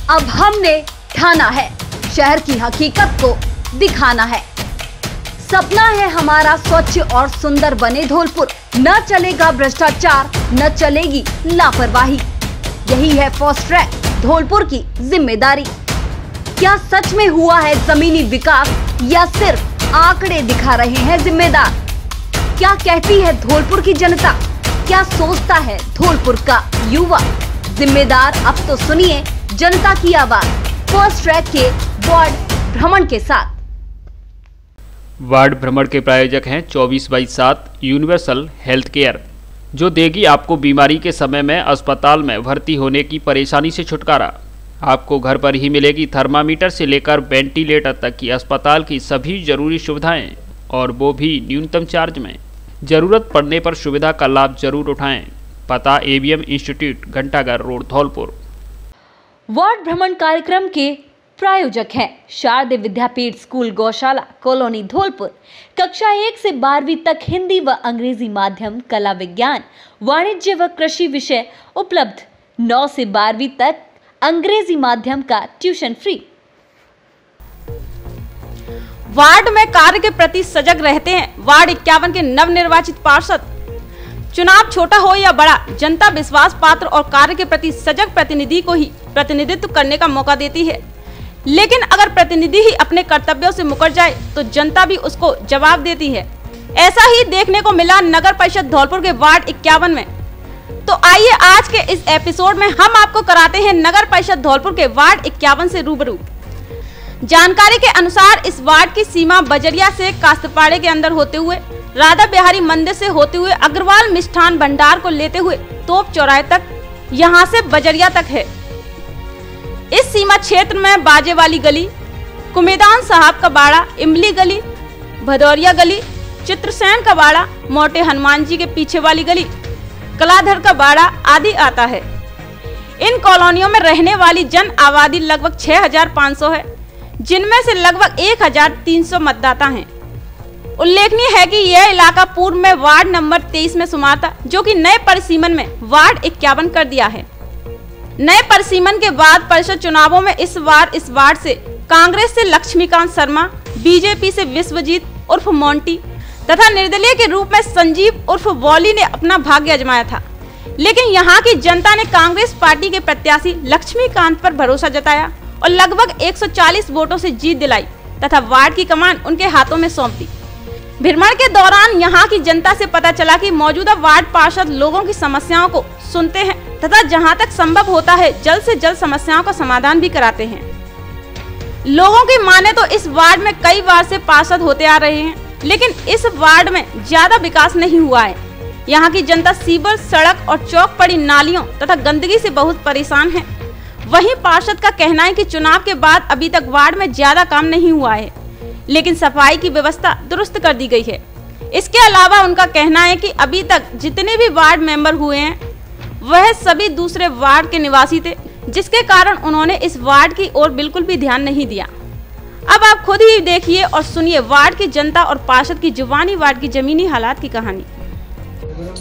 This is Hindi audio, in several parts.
अब हमने ठाना है, शहर की हकीकत को दिखाना है। सपना है हमारा स्वच्छ और सुंदर बने धौलपुर। न चलेगा भ्रष्टाचार, न चलेगी लापरवाही। यही है फास्ट ट्रैक धौलपुर की जिम्मेदारी। क्या सच में हुआ है जमीनी विकास या सिर्फ आंकड़े दिखा रहे हैं जिम्मेदार? क्या कहती है धौलपुर की जनता? क्या सोचता है धौलपुर का युवा? जिम्मेदार अब तो सुनिए जनता की आवाज फास्ट ट्रैक के वार्ड भ्रमण के साथ। वार्ड भ्रमण के प्रायोजक हैं 24/7 यूनिवर्सल हेल्थ केयर, जो देगी आपको बीमारी के समय में अस्पताल में भर्ती होने की परेशानी से छुटकारा। आपको घर पर ही मिलेगी थर्मामीटर से लेकर वेंटिलेटर तक की अस्पताल की सभी जरूरी सुविधाएं, और वो भी न्यूनतम चार्ज में। जरूरत पड़ने पर सुविधा का लाभ जरूर उठाएं। पता ABM इंस्टीट्यूट, घंटाघर रोड, धौलपुर। वार्ड भ्रमण कार्यक्रम के प्रायोजक हैं शारदीय विद्यापीठ स्कूल गौशाला कॉलोनी धौलपुर। कक्षा 1 से 12वीं तक हिंदी व अंग्रेजी माध्यम, कला विज्ञान, वाणिज्य व कृषि विषय उपलब्ध। 9 से 12वीं तक अंग्रेजी माध्यम का ट्यूशन फ्री। वार्ड में कार्य के प्रति सजग रहते हैं वार्ड 51 के नवनिर्वाचित पार्षद। चुनाव छोटा हो या बड़ा, जनता विश्वास पात्र और कार्य के प्रति सजग प्रतिनिधि को ही प्रतिनिधित्व करने का मौका देती है। लेकिन अगर प्रतिनिधि ही अपने कर्तव्यों से मुकर जाए तो जनता भी उसको जवाब देती है। ऐसा ही देखने को मिला नगर परिषद धौलपुर के वार्ड 51 में। तो आइए आज के इस एपिसोड में हम आपको कराते हैं नगर परिषद धौलपुर के वार्ड 51 से रूबरू। जानकारी के अनुसार इस वार्ड की सीमा बजरिया से कास्तपाड़े के अंदर होते हुए, राधा बिहारी मंदिर से होते हुए, अग्रवाल मिष्ठान भंडार को लेते हुए तोप चौराहे तक, यहाँ से बजरिया तक है। इस सीमा क्षेत्र में बाजे वाली गली, कुमेदान साहब का बाड़ा, इमली गली, भदौरिया गली, चित्रसेन का बाड़ा, मोटे हनुमान जी के पीछे वाली गली, कलाधर का बाड़ा आदि आता है। इन कॉलोनियों में रहने वाली जन आबादी लगभग 6500 है, जिनमें से लगभग 1300 मतदाता हैं। उल्लेखनीय है कि यह इलाका पूर्व में वार्ड नंबर 23 में शुमार था, जो कि नए परिसीमन में वार्ड 51 कर दिया है। नए परिसीमन के बाद परिषद चुनावों में इस वार्ड से कांग्रेस से लक्ष्मीकांत शर्मा, बीजेपी से विश्वजीत उर्फ मोंटी तथा निर्दलीय के रूप में संजीव उर्फ बॉली ने अपना भाग्य आजमाया था। लेकिन यहाँ की जनता ने कांग्रेस पार्टी के प्रत्याशी लक्ष्मीकांत पर भरोसा जताया और लगभग 140 वोटों से जीत दिलाई तथा वार्ड की कमान उनके हाथों में सौंप दी। भ्रमण के दौरान यहाँ की जनता से पता चला कि मौजूदा वार्ड पार्षद लोगों की समस्याओं को सुनते हैं तथा जहाँ तक संभव होता है जल्द से जल्द समस्याओं का समाधान भी कराते हैं। लोगों की माने तो इस वार्ड में कई बार से पार्षद होते आ रहे हैं, लेकिन इस वार्ड में ज्यादा विकास नहीं हुआ है। यहाँ की जनता सीवर, सड़क और चौक पड़ी नालियों तथा गंदगी से बहुत परेशान है। वहीं पार्षद का कहना है कि चुनाव के बाद अभी तक वार्ड में ज्यादा काम नहीं हुआ है, लेकिन सफाई की व्यवस्था दुरुस्त कर दी गई है। इसके अलावा उनका कहना है कि अभी तक जितने भी वार्ड मेंबर हुए हैं वह सभी दूसरे वार्ड के निवासी थे, जिसके कारण उन्होंने इस वार्ड की ओर बिल्कुल भी ध्यान नहीं दिया। अब आप खुद ही देखिए और सुनिए वार्ड की जनता और पार्षद की जुबानी वार्ड की जमीनी हालात की कहानी।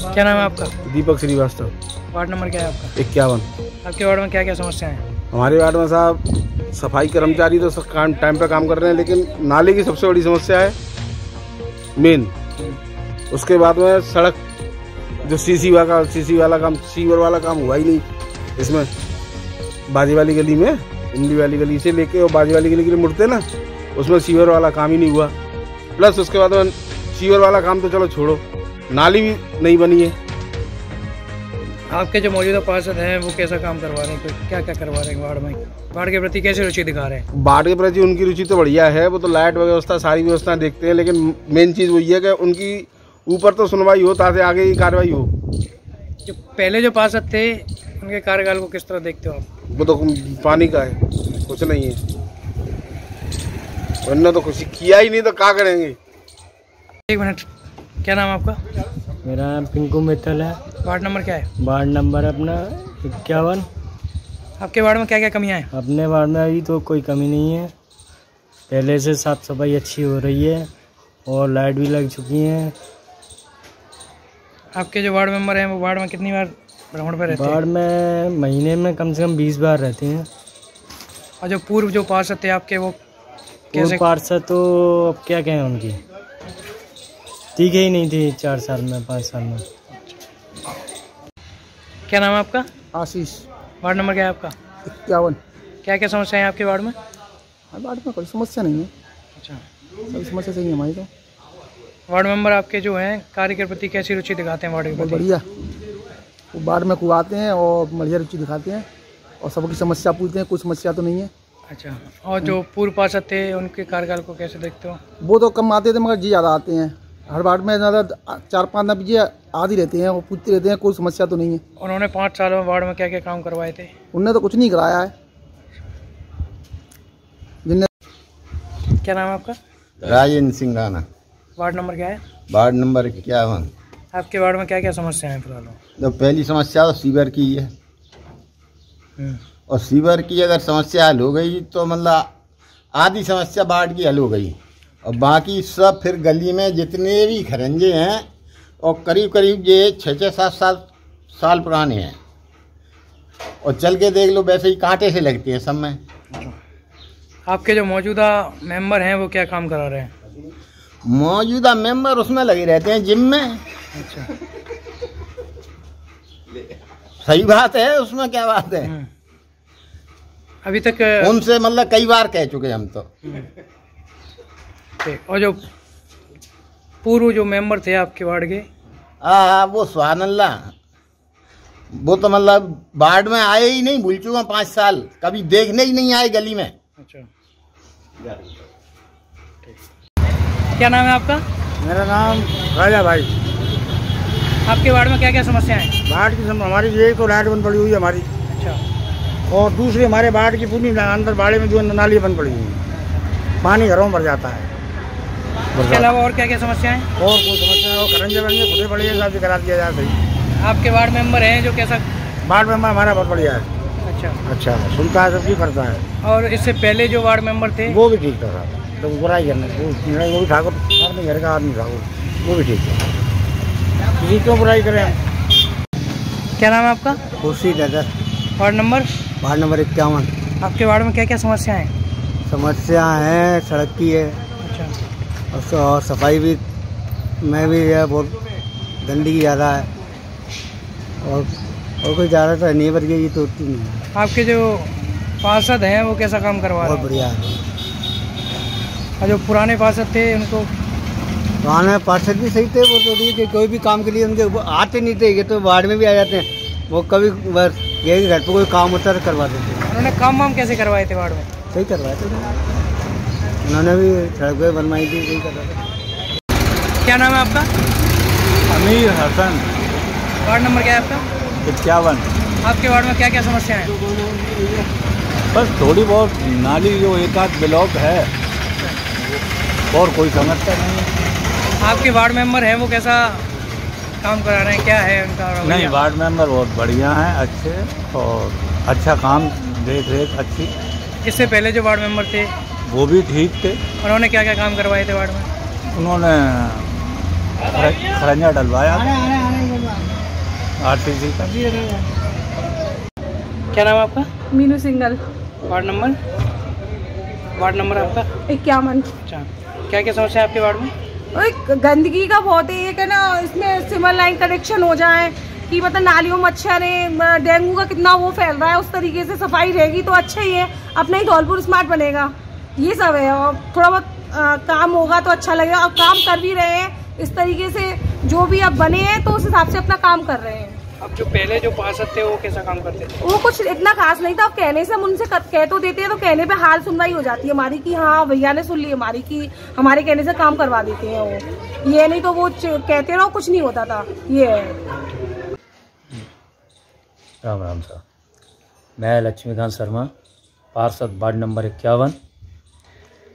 क्या नाम है आपका? दीपक श्रीवास्तव। वार्ड नंबर क्या है आपका? 51। आपके वार्ड में क्या क्या समस्याएं हैं? हमारे वार्ड में साहब सफाई कर्मचारी तो सब टाइम पे काम कर रहे हैं, लेकिन नाले की सबसे बड़ी समस्या है मेन। उसके बाद में सड़क जो सीसी वाला काम, सीवर वाला काम हुआ ही नहीं। इसमें बाजी वाली गली में, इमली वाली गली से लेके और बाजी वाली गली के लिए मुड़ते ना, उसमें सीवर वाला काम ही नहीं हुआ। प्लस उसके बाद में सीवर वाला काम तो चलो छोड़ो, नाली भी नहीं बनी है। आपके जो मौजूदा पार्षद हैं वो कैसा काम करवा रहे हैं, क्या क्या करवा रहे हैं वार्ड में? वार्ड के प्रति कैसे रुचि दिखा रहे हैं? वार्ड के प्रति उनकी रुचि तो बढ़िया है, वो तो लाइट व्यवस्था सारी व्यवस्था देखते हैं, लेकिन मेन चीज़ वही है कि उनकी ऊपर तो सुनवाई हो ताकि आगे की कार्रवाई हो। जो पहले जो पार्षद थे उनके कार्यकाल को किस तरह देखते हो आप? वो तो पानी का है, कुछ नहीं है। उन्होंने तो कुछ किया ही नहीं तो क्या करेंगे। एक मिनट, क्या नाम है आपका? मेरा नाम पिंकू मित्तल है। वार्ड नंबर क्या है? वार्ड नंबर अपना 51। आपके वार्ड में क्या क्या कमियां हैं? अपने वार्ड में अभी तो कोई कमी नहीं है, पहले से साफ सफाई अच्छी हो रही है और लाइट भी लग चुकी है। आपके जो वार्ड मेंबर हैं वो वार्ड में कितनी बार भ्रमण पर रहते हैं? वार्ड में महीने में कम से कम 20 बार रहते हैं। और जो पूर्व जो पार्षद थे आपके वो कैसे? पार्षद तो अब क्या कहें, उनकी ठीक ही नहीं थी 4 साल में 5 साल में। क्या नाम है आपका? आशीष। वार्ड नंबर क्या है आपका? 51। क्या क्या समस्या है आपके वार्ड में? वार्ड में कोई समस्या नहीं है। अच्छा, सभी समस्या सही है हमारी। तो वार्ड मेंबर आपके जो हैं कार्य के प्रति कैसी रुचि दिखाते हैं वार्ड के बहुत प्रति? बढ़िया, वो वार्ड में खूब आते हैं और बढ़िया रुचि दिखाते हैं और सबकी समस्या पूछते हैं। कोई समस्या तो नहीं है। अच्छा, और जो पूर्व पार्षद थे उनके कार्यकाल को कैसे देखते हो? वो तो कम आते थे मगर जी ज़्यादा आते हैं। हर वार्ड में ज़्यादा 4-5 ना जी आदि रहते हैं, वो पूछते रहते हैं। कोई समस्या तो नहीं है। उन्होंने 5 सालों में वार्ड में क्या क्या काम करवाए थे? उनने तो कुछ नहीं कराया है। जिनने क्या नाम है आपका? राजेंद्र सिंह राणा। वार्ड नंबर क्या है? Ward number 51। आपके वार्ड में क्या क्या समस्या है फिलहाल? तो पहली समस्या तो सीवर की है, और सीवर की अगर समस्या हल हो गई तो मतलब आधी समस्या वार्ड की हल हो गई। और बाकी सब फिर गली में जितने भी खरंजे हैं और करीब करीब ये 6-7 साल पुराने हैं, और चल के देख लो वैसे ही कांटे से लगते हैं सब में। आपके जो मौजूदा मेंबर हैं वो क्या काम करा रहे हैं? मौजूदा मेंबर उसमें लगे रहते हैं जिम में। अच्छा, सही बात है, उसमें क्या बात है। अभी तक उनसे मतलब कई बार कह चुके हम तो। ठीक। और जो पूर्व जो मेंबर थे आपके वार्ड के? वो सुभानअल्लाह, वो तो मतलब वार्ड में आए ही नहीं, भूल चुका 5 साल, कभी देखने ही नहीं आए गली में। अच्छा, क्या नाम है आपका? मेरा नाम राजा भाई। आपके वार्ड में क्या क्या समस्या है? वार्ड की हमारी यही तो लाइट बंद पड़ी हुई है हमारी। अच्छा, और दूसरी हमारे वार्ड की पूरी अंदर बाड़े में जो नाली बंद पड़ी हुई है, पानी घरों में भर जाता है। उसके अलावा और क्या क्या समस्या है? और कोई समस्या हो, खरंजे बरंजे खुदे पड़े हिसाब से करा दिया जाए। सही। आपके वार्ड मेंबर हैं जो कैसा? वार्ड मेंबर हमारा बहुत बढ़िया है। अच्छा सुनता है, सबकी करता है। और इससे पहले जो वार्ड मेंबर थे? वो भी ठीक था साहब, तो बुराई करने वो भी ठाकुर अपने घर का आदमी था, वो भी ठीक था। किसी क्यों बुराई करें हम। क्या नाम है आपका? खुशी दादा। Ward number? Ward number 51। आपके वार्ड में क्या क्या समस्या है? समस्या है, सड़क की है। अच्छा, और सफाई भी में भी है, बहुत गंदगी ज़्यादा है। और कोई ज़्यादा तो नहीं, पर ये तो उतनी नहीं है। आपके जो पार्षद हैं वो कैसा काम करवा रहे हैं? बहुत बढ़िया है। और जो पुराने पार्षद थे उनको? पुराने पार्षद भी सही थे, वो तो ठीक है, कोई भी काम के लिए उनके आते नहीं थे। ये तो वार्ड में भी आ जाते हैं, वो कभी बस यही घर पर कोई काम होता है करवा देते हैं। उन्होंने काम वाम कैसे करवाए थे वार्ड में? सही करवाए थे उन्होंने भी, सड़कें बनवाई थी, सही करवा थे। क्या नाम है आपका? अमीर हसन। वार्ड नंबर क्या है आपका? 51। आपके वार्ड में क्या क्या समस्या है? बस थोड़ी बहुत नाली जो एक आध ब्लॉक है, और कोई समस्या नहीं है। आपके वार्ड मेंबर हैं वो कैसा काम करा रहे हैं, क्या है उनका रवैया? नहीं, वार्ड मेंबर बहुत बढ़िया हैं, अच्छे, और अच्छा काम, देख रेख अच्छी। इससे पहले जो वार्ड मेंबर थे वो भी ठीक थे। उन्होंने क्या क्या काम करवाए थे वार्ड में? उन्होंने खरंजा डलवाया RCC का। क्या नाम है आपका? Meenu single. Ward number? Ward number आपका? 51। अच्छा, क्या क्या समस्या है आपके वार्ड में? गंदगी का बहुत है, ये कहना इसमें सिमर लाइन कनेक्शन हो जाए कि मतलब नालियों मच्छर है, डेंगू का कितना वो फैल रहा है, उस तरीके से सफाई रहेगी तो अच्छा ही है, अपना ही धौलपुर स्मार्ट बनेगा। ये सब है, और थोड़ा बहुत काम होगा तो अच्छा लगेगा। और काम कर भी रहे हैं इस तरीके से, जो भी अब बने हैं तो उस हिसाब से अपना काम कर रहे हैं। अब जो पहले जो पार्षद थे वो कैसा काम करते थे? वो कुछ इतना खास नहीं था, अब कहने से हम उनसे कह तो देते हैं, तो कहने पे हाल सुनवाई हो जाती है हमारी कि हाँ भैया ने सुन ली हमारी, कि हमारे कहने से काम करवा देते हैं वो। ये नहीं तो वो कहते रहो, कुछ नहीं होता था। ये है। राम राम साहब, मैं लक्ष्मीकांत शर्मा, पार्षद वार्ड नंबर 51।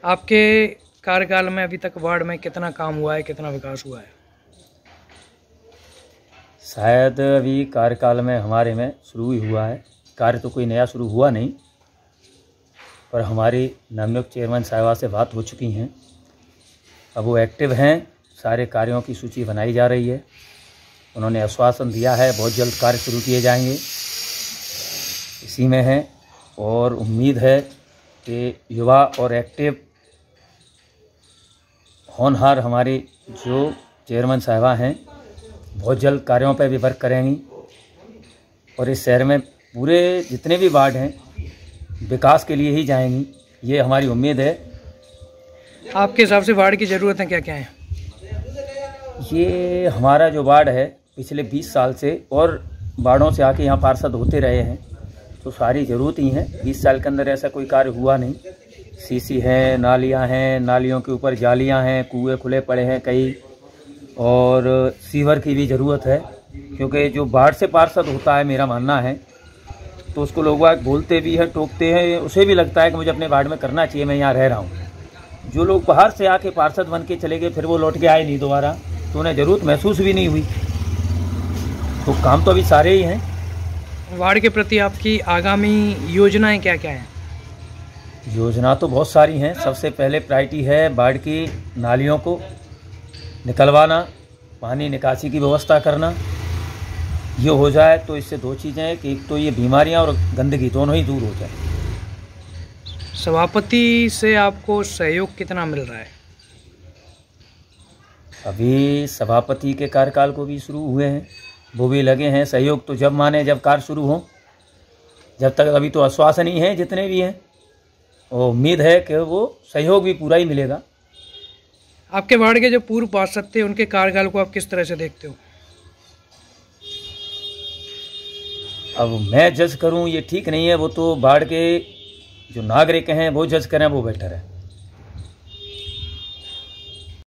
आपके कार्यकाल में अभी तक वार्ड में कितना काम हुआ है, कितना विकास हुआ है? शायद अभी कार्यकाल में हमारे में शुरू ही हुआ है, कार्य तो कोई नया शुरू हुआ नहीं, पर हमारी नवनियुक्त चेयरमैन साहिबा से बात हो चुकी हैं। अब वो एक्टिव हैं, सारे कार्यों की सूची बनाई जा रही है। उन्होंने आश्वासन दिया है बहुत जल्द कार्य शुरू किए जाएंगे, इसी में है। और उम्मीद है कि युवा और एक्टिव होनहार हमारे जो चेयरमैन साहिबा हैं बहुत जल्द कार्यों पर भी वर्क करेंगी और इस शहर में पूरे जितने भी वार्ड हैं विकास के लिए ही जाएंगी, ये हमारी उम्मीद है। आपके हिसाब से वार्ड की ज़रूरतें क्या क्या हैं? ये हमारा जो वार्ड है पिछले 20 साल से और वार्डों से आके यहाँ पार्षद होते रहे हैं, तो सारी ज़रूरत ही हैं। 20 साल के अंदर ऐसा कोई कार्य हुआ नहीं। सीसी है, नालियाँ हैं, नालियों के ऊपर जालियाँ हैं, कुएँ खुले पड़े हैं कई, और सीवर की भी ज़रूरत है, क्योंकि जो वार्ड से पार्षद होता है मेरा मानना है तो उसको लोग बाग बोलते भी हैं, टोकते हैं, उसे भी लगता है कि मुझे अपने वार्ड में करना चाहिए, मैं यहाँ रह रहा हूँ। जो लोग बाहर से आके पार्षद बन के चले गए फिर वो लौट के आए नहीं दोबारा, तो उन्हें ज़रूरत महसूस भी नहीं हुई। तो काम तो अभी सारे ही हैं। वार्ड के प्रति आपकी आगामी योजनाएं क्या क्या हैं? योजना तो बहुत सारी हैं। सबसे पहले प्रायोरिटी है वार्ड की नालियों को निकलवाना, पानी निकासी की व्यवस्था करना। ये हो जाए तो इससे दो चीज़ें हैं कि एक तो ये बीमारियां और गंदगी दोनों ही दूर हो जाए। सभापति से आपको सहयोग कितना मिल रहा है? अभी सभापति के कार्यकाल को भी शुरू हुए हैं, वो भी लगे हैं। सहयोग तो जब माने जब कार्य शुरू हो, जब तक अभी तो आश्वासन ही है जितने भी हैं, और उम्मीद है कि वो सहयोग भी पूरा ही मिलेगा। आपके वार्ड के जो पूर्व पार्षद थे उनके कार्यकाल को आप किस तरह से देखते हो? अब मैं जज करूं ये ठीक नहीं है, वो तो वार्ड के जो नागरिक हैं वो जज करें, वो बेटर है।